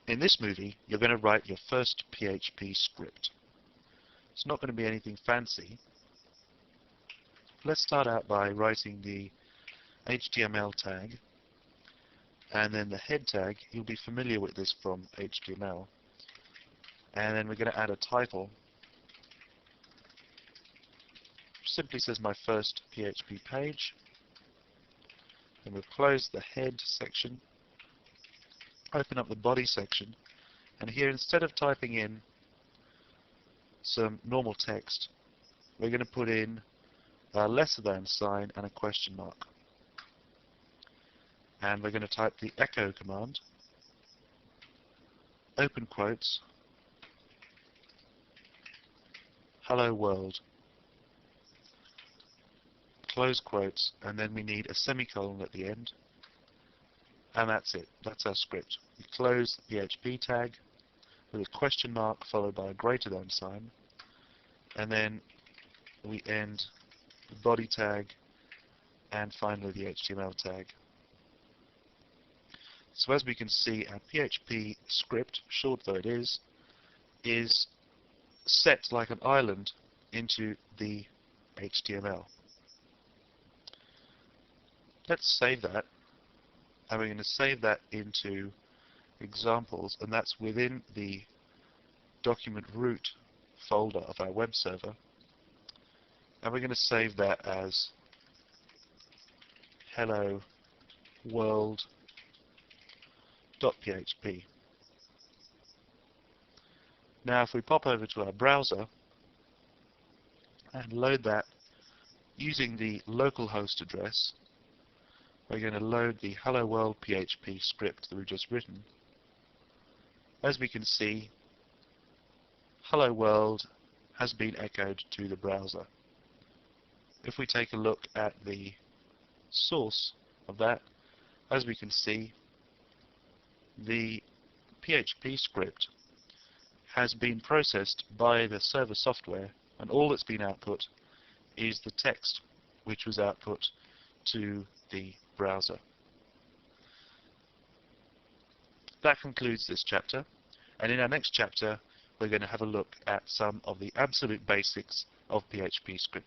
in this movie, you're going to write your first PHP script. It's not going to be anything fancy. Let's start out by writing the HTML tag, and then the head tag. You'll be familiar with this from HTML. And then we're going to add a title, which simply says my first PHP page. Then we'll close the head section, open up the body section, and here, instead of typing in some normal text, we're going to put in a lesser than sign and a question mark. And we're going to type the echo command, open quotes, hello world, close quotes, and then we need a semicolon at the end, and that's it. That's our script. We close the PHP tag with a question mark followed by a greater than sign, and then we end the body tag and finally the HTML tag. So as we can see, our PHP script, short though it is set like an island into the HTML. Let's save that, and we're going to save that into examples, and that's within the document root folder of our web server, and we're going to save that as hello world.php. Now if we pop over to our browser and load that using the localhost address, we're going to load the hello world PHP script that we've just written. As we can see, hello world has been echoed to the browser. If we take a look at the source of that, as we can see, the PHP script has been processed by the server software, and all that's been output is the text which was output to the browser. That concludes this chapter, and in our next chapter we're going to have a look at some of the absolute basics of PHP scripting.